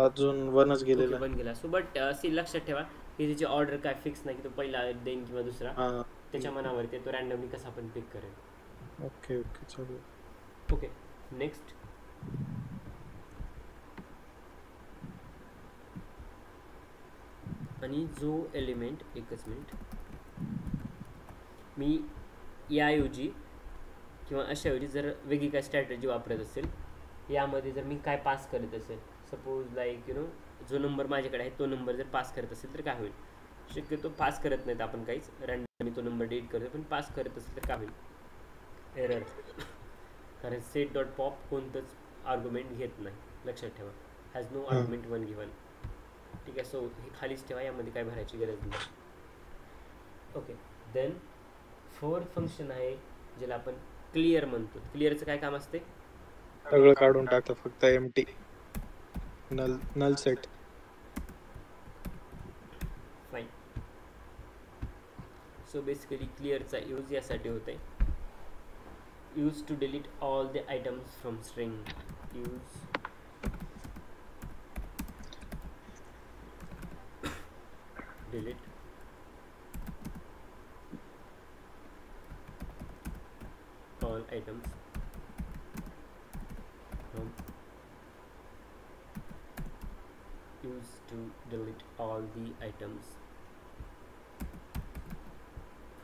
अजून 1च गेलेला. 1 गेला. सो बट सी लक्षात ठेवा की त्याची ऑर्डर काय फिक्स नाही की तो पहिला देईन किंवा दुसरा. त्याच्या मनावरती तो रॅन्डमली कसा पण पिक करेल. ओके ओके चालेल. ओके नेक्स्ट आणि जो एलिमेंट एकच मिनिट मी याऐवजी किंवा अशाऐवजी जर वेगळी काय स्ट्रॅटेजी वापरत असेल यामध्ये जर मी काय पास करत असेल सपोज लाईक जो नंबर माझ्याकडे आहे तो नंबर जर पास करत असेल तर काय होईल. शक्यतो पास करत नाहीत आपण काहीच रॅन्डमली तो नंबर डिलीट करतो पण पास करत असेल तर काय होईल एरर. कारण सेट डॉट पॉप कोणतंच आर्ग्युमेंट घेत नाही लक्षात ठेवा. Has no argument one given. ठीक आहे सो हे खालीच ठेवा यामध्ये काय भरायची गरज नाही. ओके देन फोर्थ फंक्शन आहे ज्याला आपण क्लिअर म्हणतो. क्लिअरचं काय काम असते. सगळं काढून टाकतं फक्त empty null set. Fine. So basically क्लिअरचा यूज यासाठी होते use to delete all the items from string. Use delete all items from use to delete all the items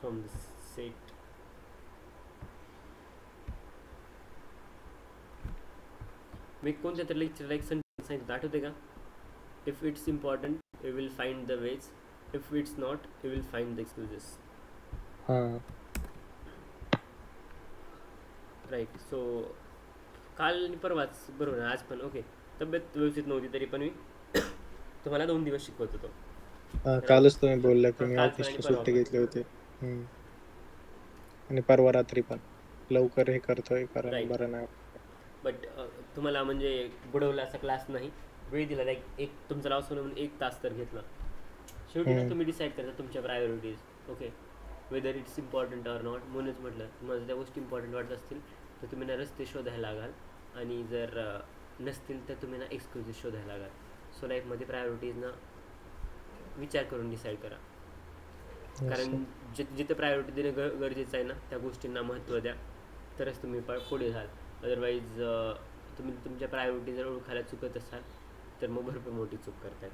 from the set. मी कोणत्या तरी लेक्चरला एक सेंटेन्स सांगितलं आठवते का. If it's important you will find the ways if it's not you will find the excuses. Right. So काल आणि परवाच बरोबर आज पण ओके तब्येत व्यवस्थित नव्हती तरी पण मी तुम्हाला 2 दिवस शिकवत होतो. कालच तुम्ही बोलला की मी काल पण ऑफिसला आणि परवा सुट्टी पण. घेतली होती आणि परवा रात्री पण लवकर हे करतोय कारण Right. बरं नाही. बट तुम्हाला म्हणजे बुडवला असा क्लास नाही वेळ दिला लाईक एक तुमचा लाव म्हणून 1 तास तर घेतला. शेवटी ना तुम्ही डिसाईड करता तुमच्या priorities. Okay whether it's important or not. म्हणूनच म्हटलं तुम्हाला त्या गोष्टी इम्पॉर्टंट वाटत असतील तर तुम्ही ना रस्ते शोधायला लागाल आणि जर नसतील तर तुम्ही ना एक्सक्युजेस शोधायला लागाल. सो लाईफमध्ये प्रायोरिटीज ना विचार करून डिसाईड करा. कारण जिथे प्रायोरिटी देणं गरजेचं आहे ना त्या गोष्टींना महत्त्व द्या तरच तुम्ही पुढे जाल. अदरवाईज तुम्ही तुमच्या प्रायोरिटी जर ओळखायला चुकत असाल तर मग भरपूर मोठी चूक करताय.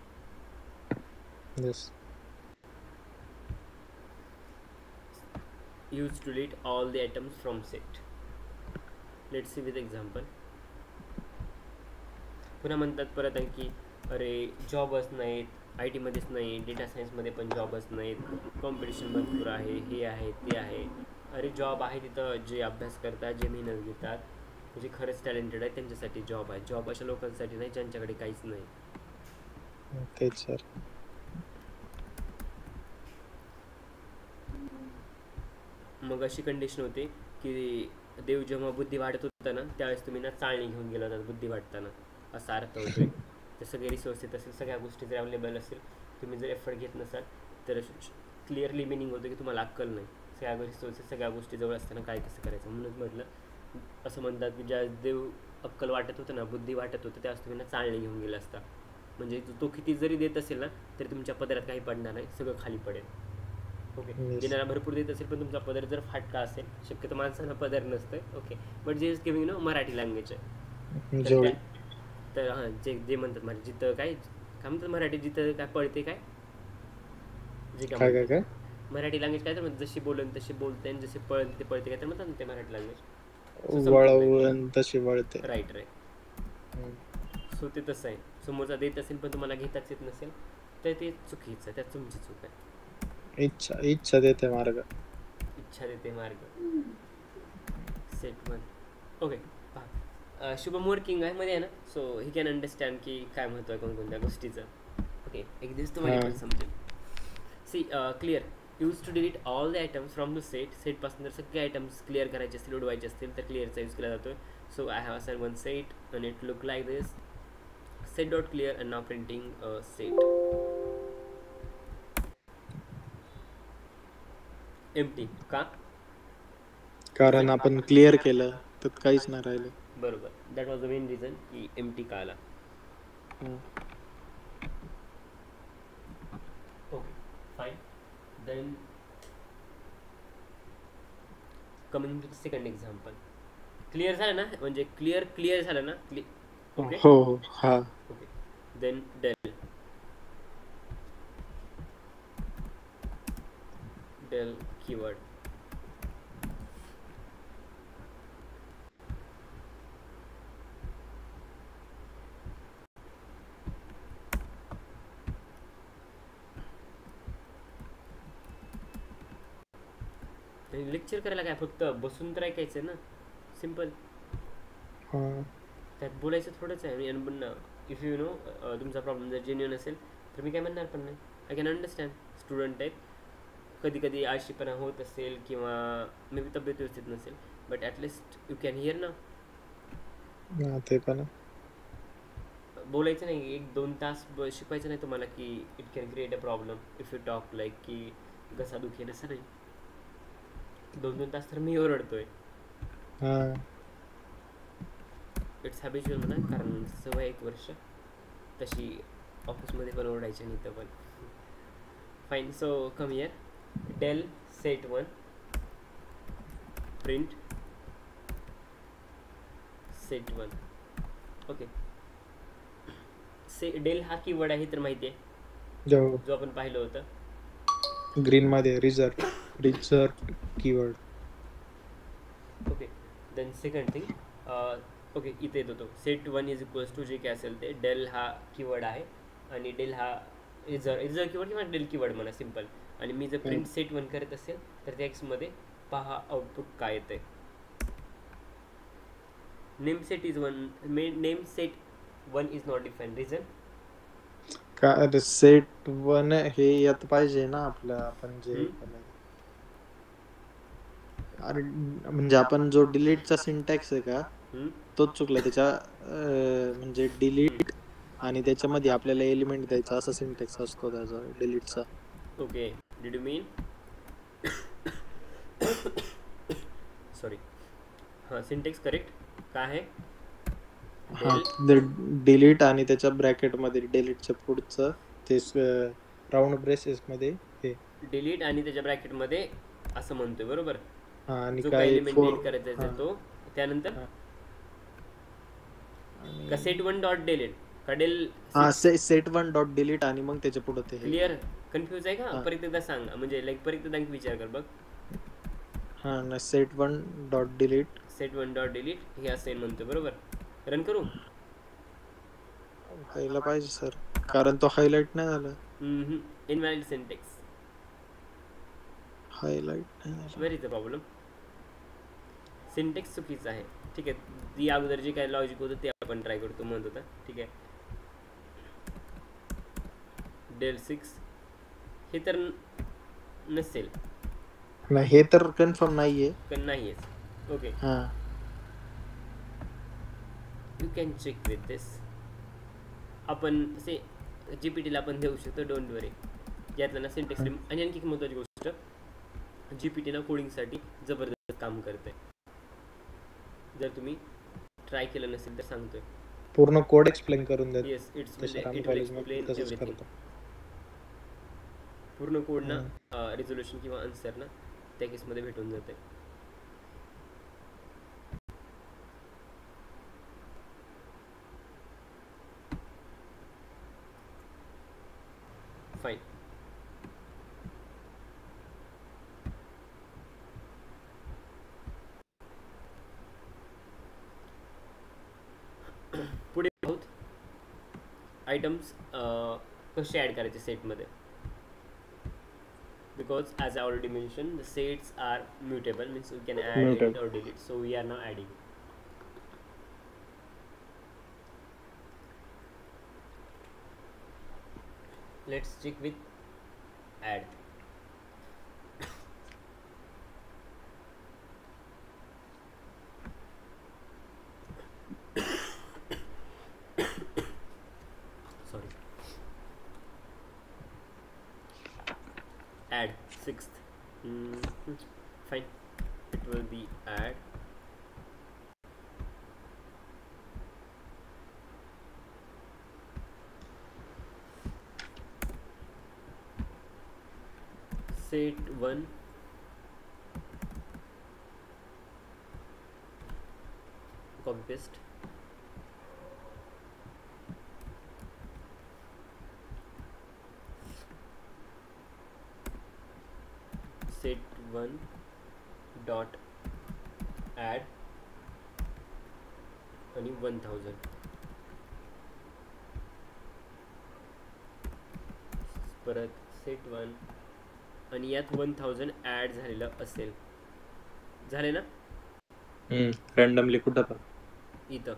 Use to delete all the items from set. Let's see with example. पुन्हा म्हणतात परत आहे की अरे जॉबच नाहीत आय टीमध्येच नाही डेटा सायन्समध्ये पण जॉबच नाहीत कॉम्पिटिशन भरपूर आहे हे आहे ते आहे. अरे जॉब आहे तिथं जे अभ्यास करतात जे मेहनत घेतात जे खरंच टॅलेंटेड आहे त्यांच्यासाठी जॉब आहे. जॉब अशा लोकांसाठी नाही ज्यांच्याकडे काहीच नाही. तेच सर. मग अशी कंडिशन होते की देव जेव्हा बुद्धी वाढत होता ना त्यावेळेस तुम्ही ना चाळणी घेऊन गेला होता बुद्धी वाटताना असा अर्थ होतोय. ते सगळे रिसोर्सेस असेल सगळ्या गोष्टी जर अवेलेबल असेल तुम्ही जर एफर्ट घेत नसाल तर क्लिअरली मिनिंग होतं की तुम्हाला अक्कल नाही. सगळ्या रिसोर्सेस सगळ्या गोष्टी जवळ असताना काय कसं करायचं. म्हणून म्हटलं असं म्हणतात की ज्या देव अक्कल वाटत होतं ना बुद्धी वाटत होतं त्यावेळेस तुम्ही ना चाळणी घेऊन गेला असता. म्हणजे तो किती जरी देत असेल ना तरी तुमच्या पदरात काही पडणार नाही सगळं खाली पडेल. ओके देणारा भरपूर देत असेल पण तुमचा पदर जर फाटका असेल शक्यतो माणसांना पदर नसतं. ओके बट जे इज गिव्हिंग मराठी लँग्वेज आहे तर हां जे म्हणतात म्हणजे जिथं काय म्हणतात मराठी जिथं काय पळते काय जे काय मराठी लँग्वेज काय तर म्हणतात जशी बोलन तशी बोलते आणि जसे पळते ते पळते काय तर म्हणतात ना ते मराठी लँग्वेज वळवून तशी वळते. राईट सो ते तसं आहे. समोरचा देत असेल पण तुम्हाला घेताच येत नसेल तर ते चुकीचं त्यात तुमची चूक आहे. इच्छा देते मार्ग. सेट 1. ओके पहा शुभम वर्किंग आहे मध्ये आहे ना सो ही कॅन अंडरस्टँड की काय महत्त्व आहे कोणकोणत्या गोष्टीचं. ओके एक दिवस तुम्हाला पण समजेल. See clear use to delete all the items from the सेटपासून जर सगळे आयटम्स क्लिअर करायचे असतील उडवायचे असतील तर क्लिअरचा यूज केला जातो. So I have assign one set and it look like this set dot clear and now printing set empty. का कारण आपण क्लिअर केलं तर काहीच नाही राहिलं. बरोबर that was the main reason की एम्प्टी का आला. Okay fine then coming to second example. Clear झालं ना, म्हणजे क्लिअर झालं ना. ओके हो हा. Okay. Then del keyword. Lecture करायला काय, फक्त बसून तर ऐकायचं ना, सिम्पल. त्यात बोलायचं थोडंच आहे. आणि इफ यू नो तुमचा प्रॉब्लेम जर जेन्युइन असेल तर मी काय म्हणणार पण नाही. I can understand. स्टुडंट आहेत, कधी कधी आळशीपणा होत असेल किंवा मे बी तब्येत व्यवस्थित नसेल, but at least you can hear ना. ते पण बोलायचं नाही 1-2 तास शिकवायचं नाही तुम्हाला की it can create a problem if you talk like की घसा दुखेल असं नाही. 2-2 तास तर मी ओरडतोय. इट्स हॅबिच्युअल म्हणा, कारण सवय 1 वर्ष तशी ऑफिसमध्ये पण ओरडायची नाही तर पण. Fine. So come here. Del set 1 print set 1. Okay. Del हा कीवर्ड आहे तर माहिती आहे, जो आपण पाहिलं होतं ग्रीन मध्ये, reserved keyword. Okay. Then second thing, okay इथे येतो तो सेट 1 इज इक्वल्स टू जे काय असेल ते. डेल हा कीवर्ड आहे आणि डेल हा इजर कीवर्ड किंवा डेल कीवर्ड म्हणा सिम्पल. आणि मी जर प्रिंट सेट 1 करत असेल तर त्या एक्समध्ये पहा आउटपुट काय येतं आहे. Name set 1 is not define. Reason का सेट 1 हे यात पाहिजे ना आपलं, आपण जे अरे म्हणजे आपण जो डिलीटचा सिंटॅक्स आहे का तोच चुकला त्याच्या. म्हणजे डिलीट आणि त्याच्यामध्ये आपल्याला एलिमेंट द्यायचा असा सिंटॅक्स असतो त्याचा डिलीटचा. Okay. Did you mean sorry हां सिंटॅक्स करेक्ट काय आहे. डिलीट आणि त्याच्या ब्रॅकेटमध्ये डिलीटच्या पुढचं ते राऊंड ब्रेसेस मध्ये हे डिलीट आणि त्याच्या ब्रॅकेटमध्ये असं म्हणतोय बरोबर. आणि जो काय एलिमेंट डिलीट करायचा आहे तो. त्यानंतर का सेट 1 डॉट डिलीट का डेल सेट 1 डॉट डिलीट आणि मग त्याच्या पुढे ते. क्लिअर. कन्फ्यूज आहे का. परत एकदा सांग, म्हणजे लाईक परत एकदा विचार कर बघ. Set 1 dot delete set 1 dot delete हे असं म्हणतोय बरोबर. रन करू. व्हायला पाहिजे सर, कारण तो हायलाइट नाही झाला. Invalid syntax. हायलाइट नाही झाला. Where is the problem. Syntax चुकीचं आहे. ठीक आहे. ती अगोदर जे काय लॉजिक होतं ते आपण ट्राय करतो म्हणत होता. ठीक आहे. डेल 6 हे तर नसेल. नाही हे तर कन्फर्म नाहीये. नाहीयेच. Okay. You can check with this. आपण असे जीपीटीला आपण देऊ शकतो. Don't worry. यातलं ना सिंटॅक्स. आणि आणखी एक महत्त्वाची गोष्ट, जीपीटीला कोडिंगसाठी जबरदस्त काम करते. जर तुम्ही ट्राय केलं नसेल तर सांगतोय. पूर्ण कोड एक्सप्लेन करून देत. Yes it will explain everything. पूर्ण कोड ना रिझोल्युशन किंवा आन्सर ना त्या केसमध्ये भेटून जाते. फाईन. पुढे आहोत आयटम्स कसे ॲड करायचे सेटमध्ये. Because as I already mentioned, the sets are mutable, means we can add, edit or delete. So we are now adding. Let's check with add. Sorry. Add 6th. Fine. It will be add set 1 copy paste. set1 dot add आणि 1000. परत set1 आणि यात 1000 add झालेलं असेल. झाले ना? Randomly कुठं पण इथं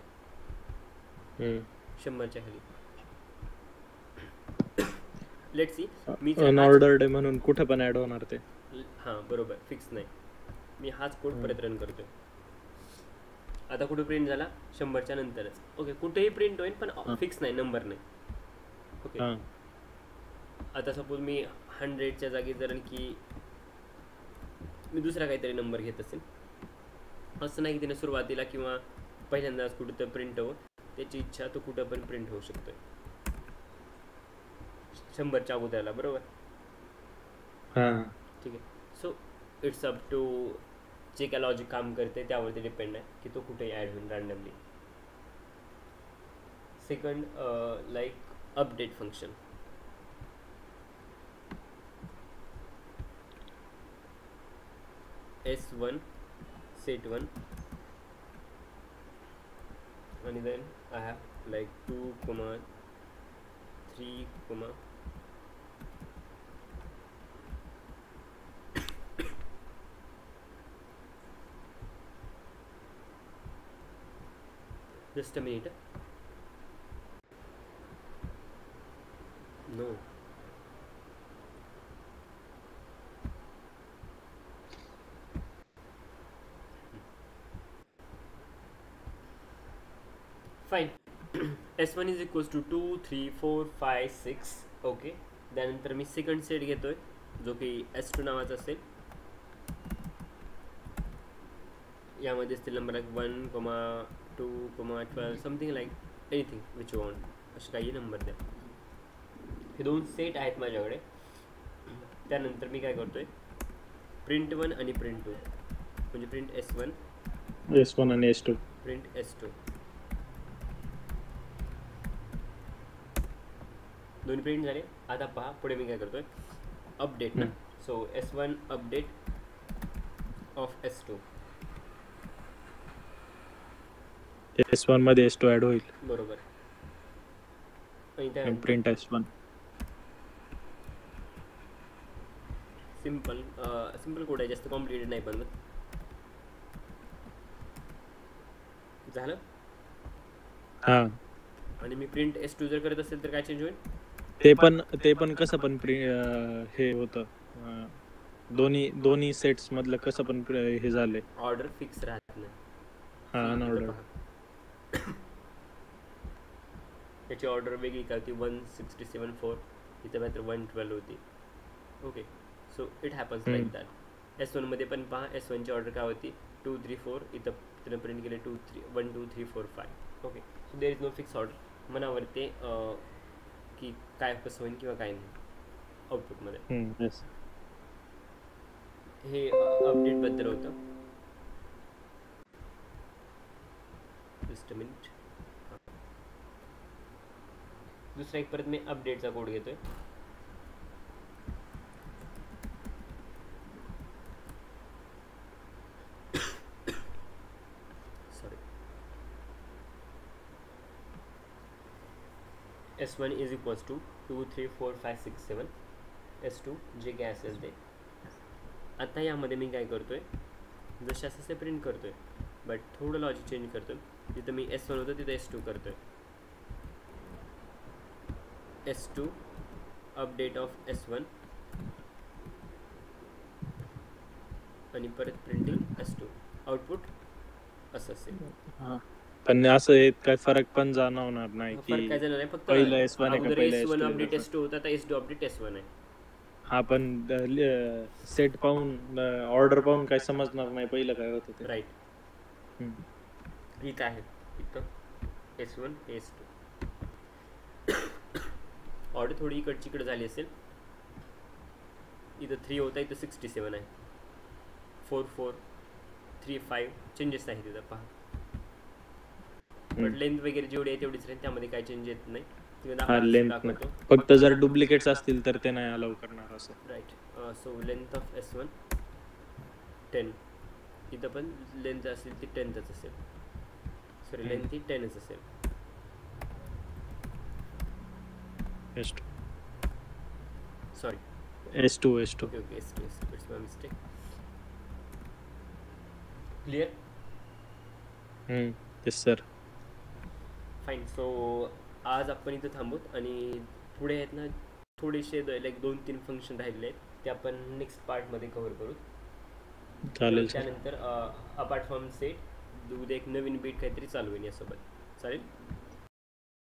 100च्या खाली. लेट्स सी, मी अनऑर्डर्ड म्हणून कुठे पण ऍड होणार ते. हां बरोबर, फिक्स नाही. मी हाच कोड परत रन करतोय. आता कुठे प्रिंट झाला? 100च्या नंतरच. ओके, कुठेही प्रिंट होईल पण फिक्स नाही, नंबर नाही. ओके, आता सपोज मी 100च्या जागी जर की मी दुसरा काहीतरी नंबर घेत असेल, असं नाही की त्याने सुरुवातीला किंवा पहिल्यांदाच कुठं तर प्रिंट हो, त्याची इच्छा तो कुठं पण प्रिंट होऊ शकतोय 100च्या अगोदरला. बरोबर, ठीक आहे. सो इट्स अप टू जे काय लॉजिक काम करते त्यावरती डिपेंड आहे की तो कुठेही ॲड होईल randomly. Second, like update function. s1 set1 and then I have like 2, 3, just a minute. No, fine. s1 is equals to 2, 3, 4, 5, 6. Okay, त्यानंतर मी सेकंड सेट घेतोय जो की s2 नावाचा असेल. यामध्ये असतील number like 1, 2, 12 something like anything which you want, असे काही नंबर द्या. हे दोन सेट आहेत माझ्याकडे. त्यानंतर मी काय करतोय, print1 आणि print2 म्हणजे प्रिंट s1 आणि s2, प्रिंट s2 दोन्ही प्रिंट झाले. आता पहा पुढे मी काय करतोय, अपडेट ना. So s1 update of s2. s1 मध्ये s2 ऍड होईल. बरोबर. आणि प्रिंट s1. सिम्पल कोड आहे, जास्त कॉम्प्लिकेटेड नाही बनवत. झालं. आणि मी प्रिंट s2 जर करत असेल तर काय चेंज होईल? ते पण कसं पण हे होतं, दोन्ही सेट्स मधलं कसं पण हे झाले, ऑर्डर फिक्स राहत नाही. अनऑर्डर. त्याची ऑर्डर वेगळी का होती, 167.4, इथं मात्र 112 होती. Okay, so it happens like that. s1 मध्ये पण पहा, s1 ची ऑर्डर काय होती, 2, 3, 4. इथं त्यानं प्रिंट केले 1, 2, 3, 4, 5. Okay, so there is no fix order. मनावर ते की काय कसं होईल किंवा काय नाही आउटपुटमध्ये. हे अपडेटबद्दल होतं. Just a minute. दुसरा एक परत मी अपडेटचा कोड घेतोय. Sorry. s1 is equals to 2, 3, 4, 5, 6, 7. s2 जे काय असेल ते. आता यामध्ये मी काय करतोय, जसे असे प्रिंट करतोय, बट थोडं लॉजिक चेंज करतोय. जिथं मी s1 होतं तिथं s2 करतोय. s2 अपडेट ऑफ s1 आणि परत प्रिंटिंग s2. आउटपुट असं असेल. पण असं काय फरक पण जाणवणार नाही की फरक काय झालं नाही, फक्त पहिलं s1 आहे का पहिलं s1 s2 अपडेट s2 होता, आता s2 अपडेट s1 आहे. हा, पण सेट पाहून ऑर्डर पाहून काय समजणार नाही पहिलं काय होतं ते. राईट. इथं आहे, इथं s1 s2. ऑर्डर थोडी इकडची इकडे झाली असेल. इथं 3 होता, इथं 67 आहे. 4, 4, 3, 5 चेंजेस आहेत तिथं पहा. बट लेंथ वगैरे जेवढी आहे तेवढीच राहील, त्यामध्ये काही चेंज येत नाही. हा लेंथ फक्त जर डुप्लिकेट्स असतील तर ते नाही अलाउ करणार असं. Right. So length of S1 10. इथं पण लेंथ असेल ती 10च असेल, सॉरी लेंथ ही 10च असेल. Sorry S2. Okay S2 it's my mistake. Clear? Yes sir. Fine. So आज आपण इथं थांबूत आणि पुढे आहेत ना थोडेसे लाईक 2-3 फंक्शन राहिले आहेत, ते आपण नेक्स्ट पार्टमध्ये कव्हर करू. चालेल. त्यानंतर अपार्ट फ्रॉम सेट उद्या एक नवीन बीट काहीतरी चालू होईल यासोबत. चालेल.